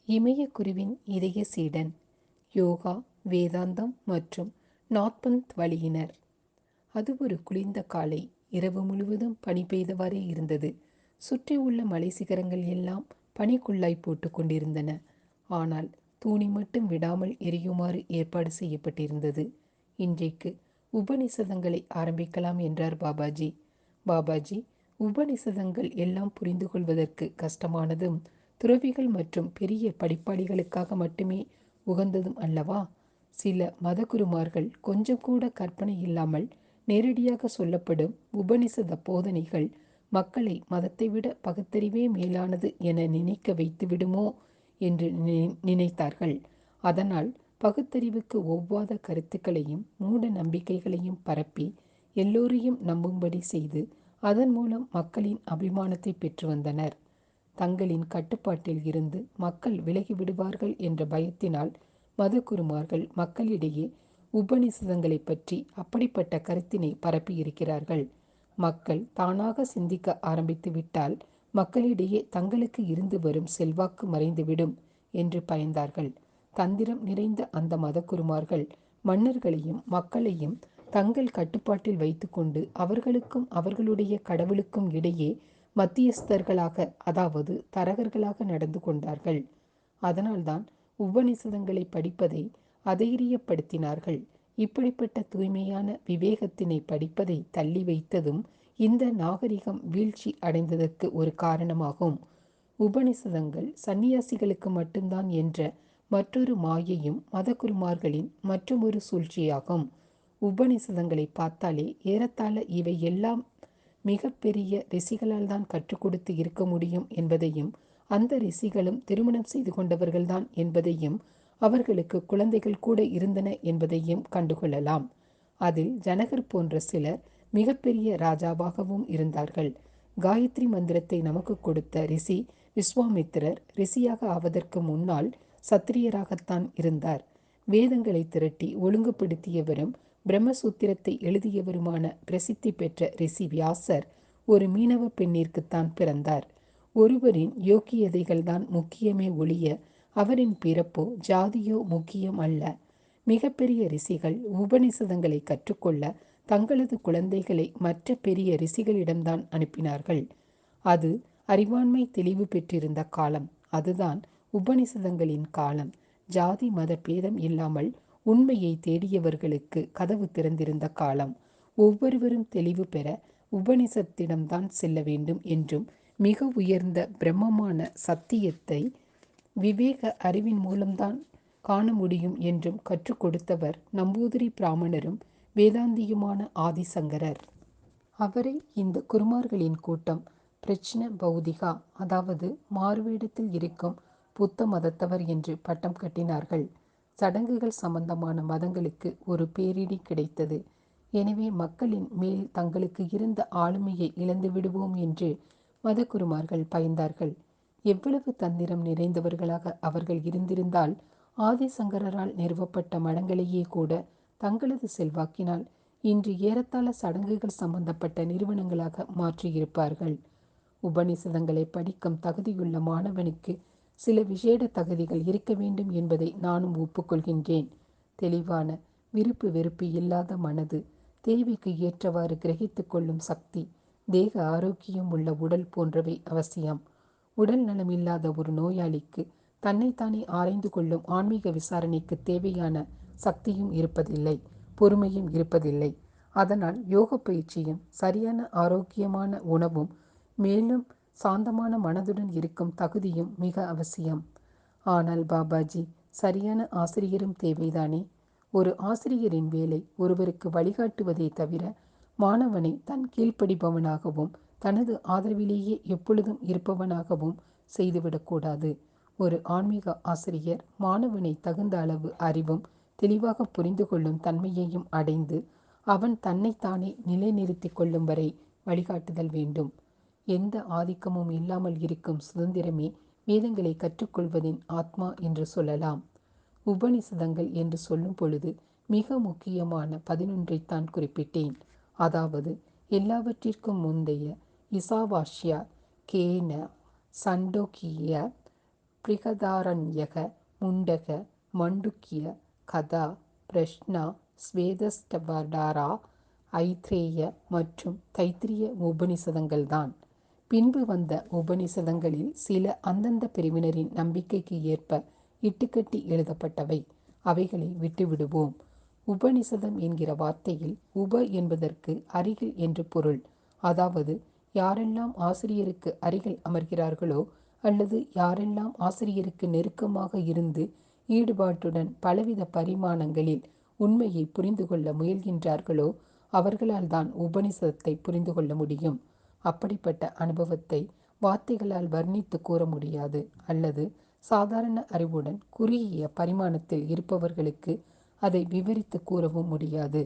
இமயக்குருவின் இதய சீடன். யோகா, வேதாந்தம் மற்றும் நாத்பந்த் வழியினர். அது ஒரு குளிர்ந்த காலை. இரவு முழுவதும் பனி பெய்தவாறே இருந்தது. சுற்றியுள்ள மலை சிகரங்கள் எல்லாம் பனிக்குள்ளாய் போட்டு கொண்டிருந்தன. ஆனால் தூணி மட்டும் விடாமல் எரியுமாறு ஏற்பாடு செய்யப்பட்டிருந்தது. இன்றைக்கு உபநிஷதங்களை ஆரம்பிக்கலாம் என்றார் பாபாஜி. பாபாஜி, உபநிஷதங்கள் எல்லாம் புரிந்து கொள்வதற்கு கஷ்டமானதும் துறவிகள் மற்றும் பெரிய படிப்பாளிகளுக்காக மட்டுமே உகந்ததும் அல்லவா? சில மதகுருமார்கள் கொஞ்சம் கூட கற்பனை இல்லாமல் நேரடியாக சொல்லப்படும் உபனிஷத போதனைகள் மக்களை மதத்தை விட பகுத்தறிவே மேலானது என நினைக்க வைத்து விடுமோ என்று நினைத்தார்கள். அதனால் பகுத்தறிவுக்கு ஒவ்வாத கருத்துக்களையும் மூட நம்பிக்கைகளையும் பரப்பி எல்லோரையும் நம்பும்படி செய்து அதன் மூலம் மக்களின் அபிமானத்தை பெற்று வந்தனர். தங்களின் கட்டுப்பாட்டில் இருந்து மக்கள் விலகிவிடுவார்கள் என்ற பயத்தினால் மதகுருமார்கள் மக்களிடையே உபநிஷதங்களை பற்றி அப்படிப்பட்ட கருத்தினை பரப்பியிருக்கிறார்கள். மக்கள் தானாக சிந்திக்க ஆரம்பித்து விட்டால் மக்களிடையே தங்களுக்கு இருந்து வரும் செல்வாக்கு மறைந்துவிடும் என்று பயந்தார்கள். தந்திரம் நிறைந்த அந்த மதகுருமார்கள் மன்னர்களையும் மக்களையும் தங்கள் கட்டுப்பாட்டில் வைத்துக்கொண்டு அவர்களுக்கும் அவர்களுடைய கடவுளுக்கும் இடையே மத்தியஸ்தர்களாக, அதாவது தரகர்களாக நடந்து கொண்டார்கள். அதனால்தான் உபநிஷதங்களை படிப்பதை அதைரியப்படுத்தினார்கள். இப்படிப்பட்ட தூய்மையான விவேகத்தினை படிப்பதை தள்ளி வைத்ததும் இந்த நாகரிகம் வீழ்ச்சி அடைந்ததற்கு ஒரு காரணமாகும். உபநிஷதங்கள் சந்நியாசிகளுக்கு மட்டும்தான் என்ற மற்றொரு மாயையும் மதகுருமார்களின் மற்றொரு சூழ்ச்சியாகும். உபநிஷதங்களை பார்த்தாலே ஏறத்தாழ இவை எல்லாம் மிக பெரிய ரிஷிகளால் தான் கற்றுக் கொடுத்து இருக்க முடியும் என்பதையும், அந்த ரிஷிகளும் திருமணம் செய்து கொண்டவர்கள்தான் என்பதையும், அவர்களுக்கு குழந்தைகள் கூட இருந்தன என்பதையும் கண்டுகொள்ளலாம். அதில் ஜனகர் போன்ற சிலர் மிகப்பெரிய ராஜாவாகவும் இருந்தார்கள். காயத்ரி மந்திரத்தை நமக்கு கொடுத்த ரிஷி விஸ்வாமித்திரர் ரிஷியாக ஆவதற்கு முன்னால் சத்திரியராகத்தான் இருந்தார். வேதங்களை திரட்டி ஒழுங்குபடுத்தியவரும் பிரம்மசூத்திரத்தை எழுதியவருமான பிரசித்தி பெற்ற ரிஷி வியாசர் ஒரு மீனவ பெண்ணிற்குத்தான் பிறந்தார். ஒருவரின் யோக்கியதைகள்தான் முக்கியமே ஒழிய அவரின் பிறப்போ ஜாதியோ முக்கியம் அல்ல. மிகப்பெரிய ரிஷிகள் உபநிஷதங்களை கற்றுக்கொள்ள தங்களது குழந்தைகளை மற்ற பெரிய ரிஷிகளிடம்தான் அனுப்பினார்கள். அது அறிவாண்மை தெளிவு பெற்றிருந்த காலம். அதுதான் உபநிஷதங்களின் காலம். ஜாதி மத பேதம் இல்லாமல் உண்மையை தேடியவர்களுக்கு கதவு திறந்திருந்த காலம். ஒவ்வொருவரும் தெளிவு பெற உபனிஷத்திடம்தான் செல்ல வேண்டும் என்றும், மிக உயர்ந்த பிரம்மமான சத்தியத்தை விவேக அறிவின் மூலம்தான் காண முடியும் என்றும் கற்றுக் கொடுத்தவர் நம்பூதிரி பிராமணரும் வேதாந்தியுமான ஆதிசங்கரர். அவரை இந்த குருமார்களின் கூட்டம் பிரச்ன பௌதிகா, அதாவது மாறுவேடத்தில் இருக்கும் புத்த மதத்தவர் என்று பட்டம் கட்டினார்கள். சடங்குகள் சம்பந்தமான மதங்களுக்கு ஒரு பேரிடி கிடைத்தது. எனவே மக்களின் மேல் தங்களுக்கு இருந்த ஆளுமையை இழந்து விடுவோம் என்று மதகுருமார்கள் பயந்தார்கள். எவ்வளவு தந்திரம் நிறைந்தவர்களாக அவர்கள் இருந்திருந்தால் ஆதிசங்கரால் நிறுவப்பட்ட மடங்களையே கூட தங்களது செல்வாக்கினால் இன்று ஏறத்தாழ சடங்குகள் சம்பந்தப்பட்ட நிறுவனங்களாக மாற்றியிருப்பார்கள். உபநிஷதங்களை படிக்கும் தகுதியுள்ள மாணவனுக்கு சில விசேட தகுதிகள் இருக்க வேண்டும் என்பதை நானும் ஒப்புக்கொள்கின்றேன். தெளிவான விருப்பு வெறுப்பு இல்லாத மனது, தேவைக்கு ஏற்றவாறு கிரகித்து கொள்ளும் சக்தி, தேக ஆரோக்கியம் உள்ள உடல் போன்றவை அவசியம். உடல் நலமில்லாத ஒரு நோயாளிக்கு தன்னைத்தானே ஆராய்ந்து கொள்ளும் ஆன்மீக விசாரணைக்கு தேவையான சக்தியும் இருப்பதில்லை, பொறுமையும் இருப்பதில்லை. அதனால் யோக பயிற்சியும் சரியான ஆரோக்கியமான உணவும் மேலும் சாந்தமான மனதுடன் இருக்கும் தகுதியும் மிக அவசியம். ஆனால் பாபாஜி, சரியான ஆசிரியரும் தேவைதானே? ஒரு ஆசிரியரின் வேலை ஒருவருக்கு வழிகாட்டுவதே தவிர மாணவனை தன் கீழ்ப்படிபவனாகவும் தனது ஆதரவிலேயே எப்பொழுதும் இருப்பவனாகவும் செய்துவிடக்கூடாது. ஒரு ஆன்மீக ஆசிரியர் மாணவனை தகுந்த அளவு அறிவும் தெளிவாக புரிந்து கொள்ளும் தன்மையையும் அடைந்து அவன் தன்னைத்தானே நிலைநிறுத்தி கொள்ளும் வரை வழிகாட்டுதல் வேண்டும். எந்த ஆதிக்கமும் இல்லாமல் இருக்கும் சுதந்திரமே வேதங்களை கற்றுக்கொள்வதின் ஆத்மா என்று சொல்லலாம். உபநிஷதங்கள் என்று சொல்லும் பொழுது மிக முக்கியமான 11ஐத்தான் குறிப்பிட்டேன். அதாவது எல்லாவற்றிற்கும் முந்தைய இசாவாஷ்யா, கேன, சண்டோக்கிய, பிருகதாரண்யக, முண்டக, மண்டுக்கிய, கதா, பிரஷ்னா, ஸ்வேதஸ்டவடாரா, ஐத்ரேய மற்றும் தைத்திரிய உபநிஷதங்கள்தான். பின்பு வந்த உபநிஷதங்களில் சில அந்தந்த பிரிவினரின் நம்பிக்கைக்கு ஏற்ப இட்டுக்கட்டி எழுதப்பட்டவை. அவைகளை விட்டுவிடுவோம். உபநிஷதம் என்கிற வார்த்தையில் உப என்பதற்கு அருகில் என்று பொருள். அதாவது யாரெல்லாம் ஆசிரியருக்கு அருகில் அமர்கிறார்களோ அல்லது யாரெல்லாம் ஆசிரியருக்கு நெருக்கமாக இருந்து ஈடுபாட்டுடன் பலவித பரிமாணங்களில் உண்மையை புரிந்து கொள்ள முயல்கின்றார்களோ அவர்களால் தான் உபநிஷதத்தை புரிந்து கொள்ள முடியும். அப்படிப்பட்ட அனுபவத்தை வார்த்தைகளால் வர்ணித்து கூற முடியாது. அல்லது சாதாரண அறிவுடன் குறுகிய பரிமாணத்தில் இருப்பவர்களுக்கு அதை விவரித்து கூறவும் முடியாது.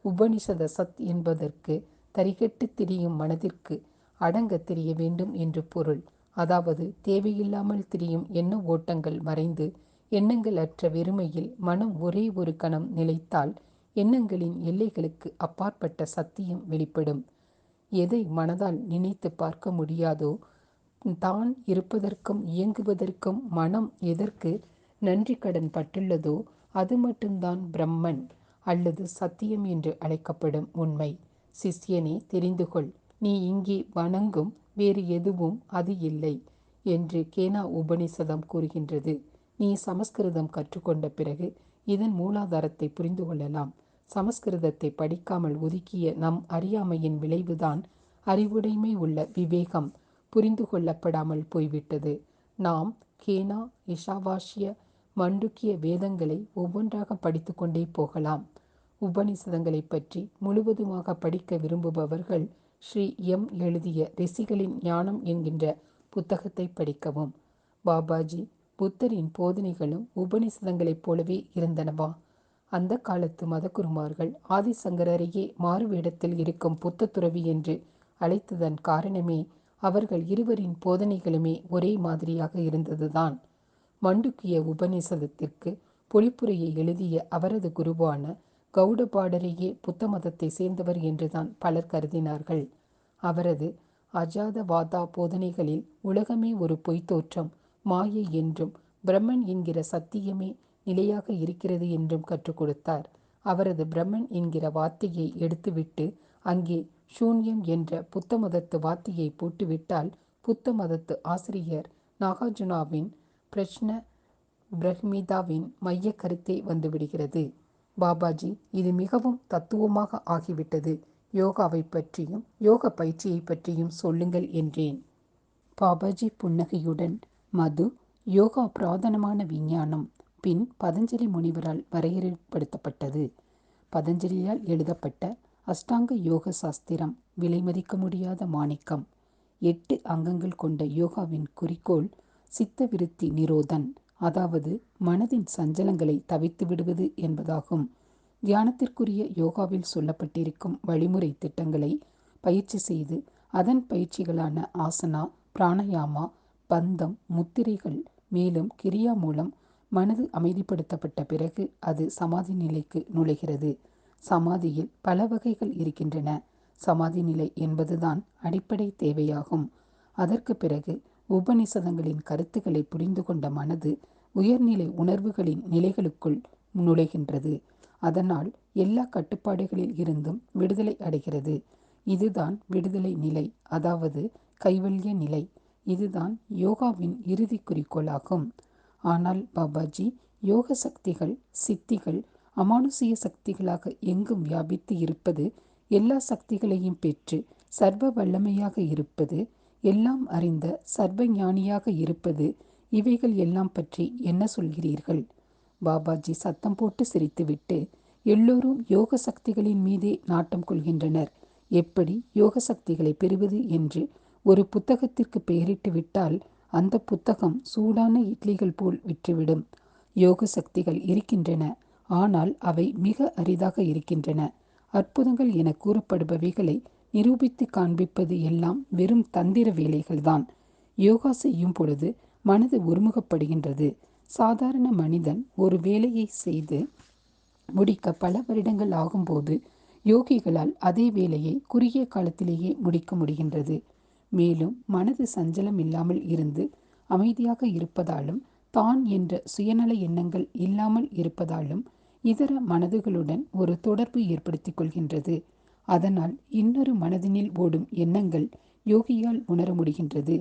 உபனிஷத சத் என்பதற்கு தரிகட்டு திரியும் மனதிற்கு அடங்க தெரிய வேண்டும் என்று பொருள். அதாவது தேவையில்லாமல் திரியும் எண்ண ஓட்டங்கள் மறைந்து எண்ணங்கள் அற்ற வெறுமையில் மனம் ஒரே ஒரு கணம் நிலைத்தால் எண்ணங்களின் எல்லைகளுக்கு அப்பாற்பட்ட சத்தியம் வெளிப்படும். எதை மனதால் நினைத்து பார்க்க முடியாதோ, தான் இருப்பதற்கும் இயங்குவதற்கும் மனம் எதற்கு நன்றி கடன் பட்டுள்ளதோ அது மட்டும்தான் பிரம்மன் அல்லது சத்தியம் என்று அழைக்கப்படும் உண்மை. சிஷ்யனே, தெரிந்து கொள், நீ இங்கே வணங்கும் வேறு எதுவும் அது இல்லை என்று கேனா உபநிஷதம் கூறுகின்றது. நீ சமஸ்கிருதம் கற்றுக்கொண்ட பிறகு இதன் மூலாதாரத்தை புரிந்து கொள்ளலாம். சமஸ்கிருதத்தை படிக்காமல் ஒதுக்கிய நம் அறியாமையின் விளைவுதான் அறிவுடைமை உள்ள விவேகம் புரிந்து கொள்ளப்படாமல் போய்விட்டது. நாம் கேனா, இஷாவாஸ்ய, மண்டுக்கிய வேதங்களை ஒவ்வொன்றாக படித்து கொண்டே போகலாம். உபநிஷதங்களை பற்றி முழுவதுமாக படிக்க விரும்புபவர்கள் ஸ்ரீ எம் எழுதிய ரிஷிகளின் ஞானம் என்கின்ற புத்தகத்தை படிக்கவும். பாபாஜி, புத்தரின் போதனைகளும் உபநிஷதங்களைப் போலவே இருந்தனவா? அந்த காலத்து மதகுருமார்கள் ஆதிசங்கரரையே மாறுவேடத்தில் இருக்கும் புத்த துறவி என்று அழைத்ததன் காரணமே அவர்கள் இருவரின் போதனைகளுமே ஒரே மாதிரியாக இருந்ததுதான். மண்டுக்கிய உபநிஷதத்திற்கு பொழிப்புரையை எழுதிய அவரது குருவான கௌடபாடரையே புத்த மதத்தை சேர்ந்தவர் என்றுதான் பலர் கருதினார்கள். அவரது அஜாதவாதா போதனைகளில் உலகமே ஒரு பொய்த்தோற்றம், மாயை என்றும் பிரம்மன் என்கிற சத்தியமே நிலையாக இருக்கிறது என்றும் கற்றுக் கொடுத்தார். அவரது பிரம்மன் என்கிற வார்த்தையை எடுத்துவிட்டு அங்கே சூன்யம் என்ற புத்த மதத்து வார்த்தையை போட்டுவிட்டால் புத்த மதத்து ஆசிரியர் நாகார்ஜுனாவின் பிரஷ்ன பிரஹ்மிதாவின் மைய கருத்தே வந்துவிடுகிறது. பாபாஜி, இது மிகவும் தத்துவமாக ஆகிவிட்டது. யோகாவை பற்றியும் யோக பயிற்சியை பற்றியும் சொல்லுங்கள் என்றேன். பாபாஜி புன்னகையுடன், மது, யோகா புராதனமான விஞ்ஞானம், பின் பதஞ்சலி முனிவரால் வரையறைப்படுத்தப்பட்டது. பதஞ்சலியால் எழுதப்பட்ட அஷ்டாங்க யோக சாஸ்திரம் விலை மதிக்க முடியாத மாணிக்கம். 8 அங்கங்கள் கொண்ட யோகாவின் குறிக்கோள் சித்த விருத்தி நிரோதன், அதாவது மனதின் சஞ்சலங்களை தவிர்த்து விடுவது என்பதாகும். தியானத்திற்குரிய யோகாவில் சொல்லப்பட்டிருக்கும் வழிமுறை திட்டங்களை பயிற்சி செய்து அதன் பயிற்சிகளான ஆசனா, பிராணயாமா, பந்தம், முத்திரைகள், மேலும் கிரியா மூலம் மனது அமைதிப்படுத்தப்பட்ட பிறகு அது சமாதி நிலைக்கு நுழைகிறது. சமாதியில் பல வகைகள் இருக்கின்றன. சமாதி நிலை என்பதுதான் அடிப்படை தேவையாகும். அதற்கு பிறகு உபநிஷதங்களின் கருத்துக்களை புரிந்து கொண்ட மனது உயர்நிலை உணர்வுகளின் நிலைகளுக்குள் நுழைகின்றது. அதனால் எல்லா கட்டுப்பாடுகளில் இருந்தும் விடுதலை அடைகிறது. இதுதான் விடுதலை நிலை, அதாவது கைவல்ய நிலை. இதுதான் யோகாவின் இறுதி குறிக்கோளாகும். ஆனால் பாபாஜி, யோக சக்திகள், சித்திகள் அமானுஷிய சக்திகளாக எங்கும் வியாபித்து இருப்பது, எல்லா சக்திகளையும் பெற்று சர்வ வல்லமையாக இருப்பது, எல்லாம் அறிந்த சர்வ ஞானியாக இருப்பது, இவைகள் எல்லாம் பற்றி என்ன சொல்கிறீர்கள்? பாபாஜி சத்தம் போட்டு சிரித்துவிட்டு, எல்லோரும் யோக சக்திகளின் மீதே நாட்டம் கொள்கின்றனர். எப்படி யோக சக்திகளை பெறுவது என்று ஒரு புத்தகத்திற்கு பெயரிட்டு விட்டால் அந்த புத்தகம் சூடான இட்லிகள் போல் விற்றுவிடும். யோக சக்திகள் இருக்கின்றன, ஆனால் அவை மிக அரிதாக இருக்கின்றன. அற்புதங்கள் என கூறப்படுபவைகளை நிரூபித்து காண்பிப்பது எல்லாம் வெறும் தந்திர வேலைகள்தான். யோகா செய்யும் பொழுது மனது ஒருமுகப்படுகின்றது. சாதாரண மனிதன் ஒரு வேலையை செய்து முடிக்க பல வருடங்கள் ஆகும்போது யோகிகளால் அதே வேலையை குறுகிய காலத்திலேயே முடிக்க முடிகின்றது. மேலும் மனது சஞ்சலம் இல்லாமல் இருந்து அமைதியாக இருப்பதாலும் தான் என்ற சுயநல எண்ணங்கள் இல்லாமல் இருப்பதாலும் இதர மனதுகளுடன் ஒரு தொடர்பு ஏற்படுத்திக் கொள்கின்றது. அதனால் இன்னொரு மனதினில் ஓடும் எண்ணங்கள் யோகியால் உணர முடிகின்றது.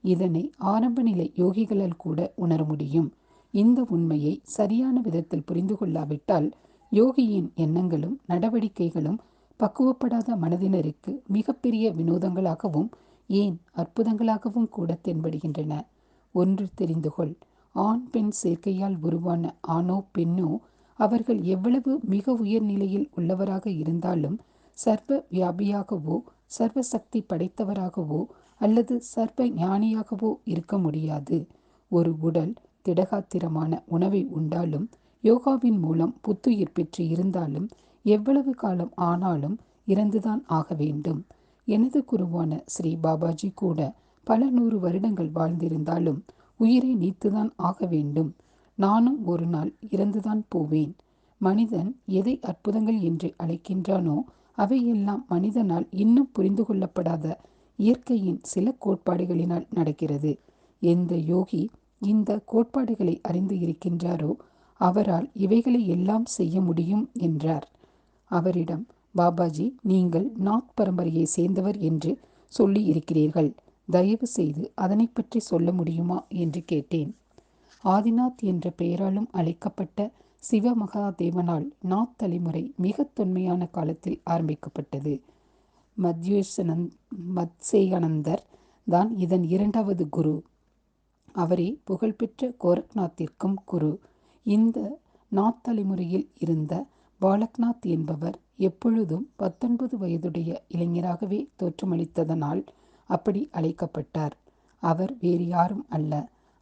இதனை ஆரம்ப நிலை யோகிகளால் கூட உணர முடியும். இந்த உண்மையை சரியான விதத்தில் புரிந்து கொள்ளாவிட்டால் யோகியின் எண்ணங்களும் நடவடிக்கைகளும் பக்குவப்படாத மனதினருக்கு மிகப்பெரிய வினோதங்களாகவும் ஏன் அற்புதங்களாகவும் கூட தென்படுகின்றன. ஒன்று தெரிந்து கொள், ஆண் பெண் சேர்க்கையால் உருவான ஆணோ பெண்ணோ அவர்கள் எவ்வளவு மிக உயர் நிலையில் உள்ளவராக இருந்தாலும் சர்வ வியாபியாகவோ சர்வ சக்தி படைத்தவராகவோ அல்லது சர்வ ஞானியாகவோ இருக்க முடியாது. ஒரு உடல் திடகாத்திரமான உணவை உண்டாலும் யோகாவின் மூலம் புத்துயிர் பெற்று இருந்தாலும் எவ்வளவு காலம் ஆனாலும் இறந்துதான் ஆக வேண்டும். எனது குருவான ஸ்ரீ பாபாஜி கூட பல 100 வருடங்கள் வாழ்ந்திருந்தாலும் உயிரை நீத்துதான் ஆக வேண்டும். நானும் ஒரு நாள் இறந்துதான் போவேன். மனிதன் எதை அற்புதங்கள் என்று அழைக்கின்றானோ அவையெல்லாம் மனிதனால் இன்னும் புரிந்து கொள்ளப்படாத இயற்கையின் சில கோட்பாடுகளினால் நடக்கிறது. எந்த யோகி இந்த கோட்பாடுகளை அறிந்து இருக்கின்றாரோ அவரால் இவைகளை எல்லாம் செய்ய முடியும் என்றார். அவரிடம், பாபாஜி, நீங்கள் நாத் பரம்பரையை சேர்ந்தவர் என்று சொல்லி இருக்கிறீர்கள். தயவு செய்து அதனை பற்றி சொல்ல முடியுமா என்று கேட்டேன். ஆதிநாத் என்ற பெயராலும் அழைக்கப்பட்ட சிவமகாதேவனால் நாத் தலைமுறை மிக தொன்மையான காலத்தில் ஆரம்பிக்கப்பட்டது. மத்சேயானந்தர் தான் இதன் 2வது குரு. அவரே புகழ்பெற்ற கோரக்நாத்திற்கும் குரு. இந்த நாத் தலைமுறையில் இருந்த பாலக்நாத் என்பவர் எப்பொழுதும் 19 வயதுடைய இளைஞராகவே தோற்றமளித்ததனால் அப்படி அழைக்கப்பட்டார். அவர் வேறு யாரும் அல்ல,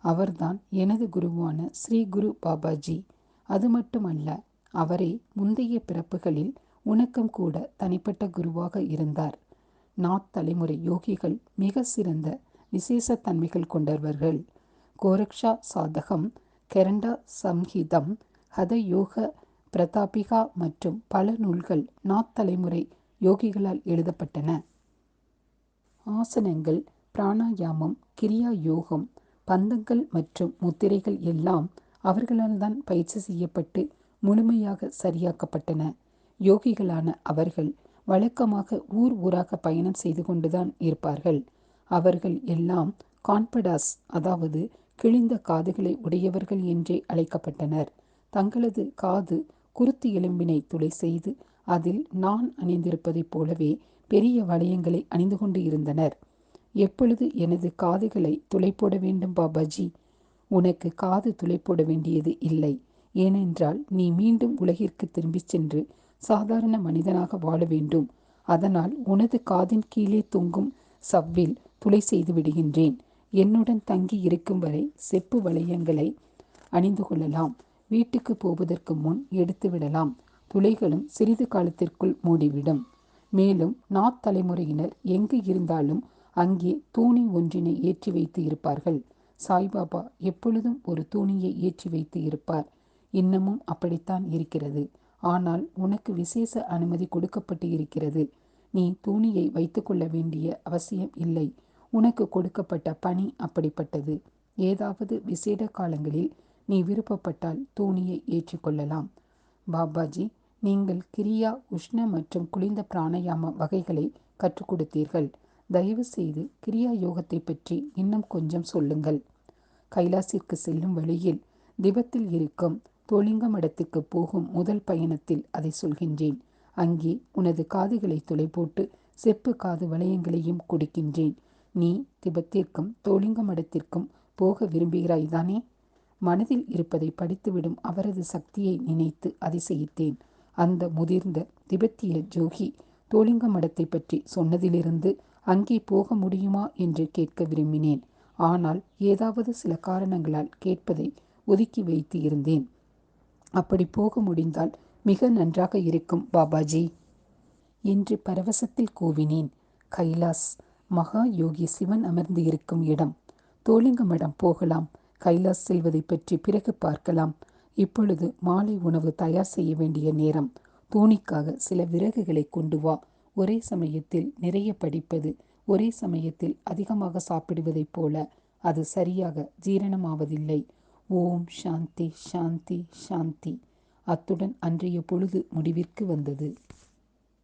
அவர்தான் எனது குருவான ஸ்ரீ குரு பாபாஜி. அது மட்டுமல்ல, அவரே முந்தைய பிறப்புகளில் உனக்கும் கூட தனிப்பட்ட குருவாக இருந்தார். நாத் தலைமுறை யோகிகள் மிக சிறந்த விசேஷ தன்மைகள் கொண்டவர்கள். கோரக்ஷா சாதகம், கெரண்டா சம்ஹிதம், ஹதயோக பிரதாபிகா மற்றும் பல நூல்கள் நாத் தலைமுறை யோகிகளால் எழுதப்பட்டன. ஆசனங்கள், பிராணாயாமம், கிரியா யோகம், பந்தங்கள் மற்றும் முத்திரைகள் எல்லாம் அவர்களால் தான் பயிற்சி செய்யப்பட்டு முழுமையாக சரியாக்கப்பட்டன. யோகிகளான அவர்கள் வழக்கமாக ஊர் ஊராக பயணம் செய்து கொண்டுதான் இருப்பார்கள். அவர்கள் எல்லாம் கான்படாஸ், அதாவது கிழிந்த காதுகளை உடையவர்கள் என்றே அழைக்கப்பட்டனர். தங்களது காது குருத்து எலும்பினை துளை செய்து அதில் நான் அணிந்திருப்பதைப் போலவே பெரிய வளையங்களை அணிந்து கொண்டு இருந்தனர். எப்பொழுது எனது காதுகளை துளை போட வேண்டும் பாபாஜி? உனக்கு காது துளை போட வேண்டியது இல்லை. ஏனென்றால் நீ மீண்டும் உலகிற்கு திரும்பிச் சென்று சாதாரண மனிதனாக வாழ வேண்டும். அதனால் உனது காதின் கீழே தொங்கும் சவ்வில் துளை செய்து விடுகின்றேன். என்னுடன் தங்கி இருக்கும் வரை செப்பு வளையங்களை அணிந்து கொள்ளலாம். வீட்டுக்கு போவதற்கு முன் எடுத்து விடலாம். துளைகளும் சிறிது காலத்திற்குள் மூடிவிடும். மேலும் நாத் தலைமுறையினர் எங்கு இருந்தாலும் அங்கே தூணி ஒன்றினை ஏற்றி வைத்து இருப்பார்கள். சாய்பாபா எப்பொழுதும் ஒரு தூணியை ஏற்றி வைத்து இருப்பார். இன்னமும் அப்படித்தான் இருக்கிறது. ஆனால் உனக்கு விசேஷ அனுமதி கொடுக்கப்பட்டு இருக்கிறது. நீ தூணியை வைத்து கொள்ள வேண்டிய அவசியம் இல்லை. உனக்கு கொடுக்கப்பட்ட பணி அப்படிப்பட்டது. ஏதாவது விசேட காலங்களில் நீ விருப்பப்பட்டால் தூணியை ஏற்றிக்கொள்ளலாம். பாபாஜி, நீங்கள் கிரியா, உஷ்ண மற்றும் குளிர்ந்த பிராணாயாம வகைகளை கற்றுக் கொடுத்தீர்கள். தயவு செய்து கிரியா யோகத்தை பற்றி இன்னும் கொஞ்சம் சொல்லுங்கள். கைலாசிற்கு செல்லும் வழியில் திபத்தில் இருக்கும் தோலிங்க மடத்துக்கு போகும் முதல் பயணத்தில் அதை சொல்கின்றேன். அங்கே உனது காதுகளை துளை போட்டு செப்பு காது வளையங்களையும் கொடுக்கின்றேன். நீ திபத்திற்கும் தோலிங்க மடத்திற்கும் போக விரும்புகிறாய்தானே? மனதில் இருப்பதை படித்துவிடும் அவரது சக்தியை நினைத்து அதிசயித்தேன். அந்த முதிர்ந்த திபெத்திய ஜோகி தோலிங்க மடத்தை பற்றி சொன்னதிலிருந்து அங்கே போக முடியுமா என்று கேட்க விரும்பினேன். ஆனால் ஏதாவது சில காரணங்களால் கேட்பதை ஒதுக்கி வைத்து இருந்தேன். அப்படி போக முடிந்தால் மிக நன்றாக இருக்கும் பாபாஜி என்று பரவசத்தில் கூவினேன். கைலாஸ் மகா யோகி சிவன் அமர்ந்து இருக்கும் இடம். தோலிங்க மடம் போகலாம். கைலாஸ் செல்வதை பற்றி பிறகு பார்க்கலாம். இப்பொழுது மாலை உணவு தயார் செய்ய வேண்டிய நேரம். தூணிக்காக சில விறகுகளை கொண்டு வா. ஒரே சமயத்தில் நிறைய படிப்பது, ஒரே சமயத்தில் அதிகமாக சாப்பிடுவதைப் போல அது சரியாக ஜீரணமாவதில்லை. ஓம் சாந்தி சாந்தி சாந்தி. அத்துடன் அன்றைய பொழுது முடிவிற்கு வந்தது.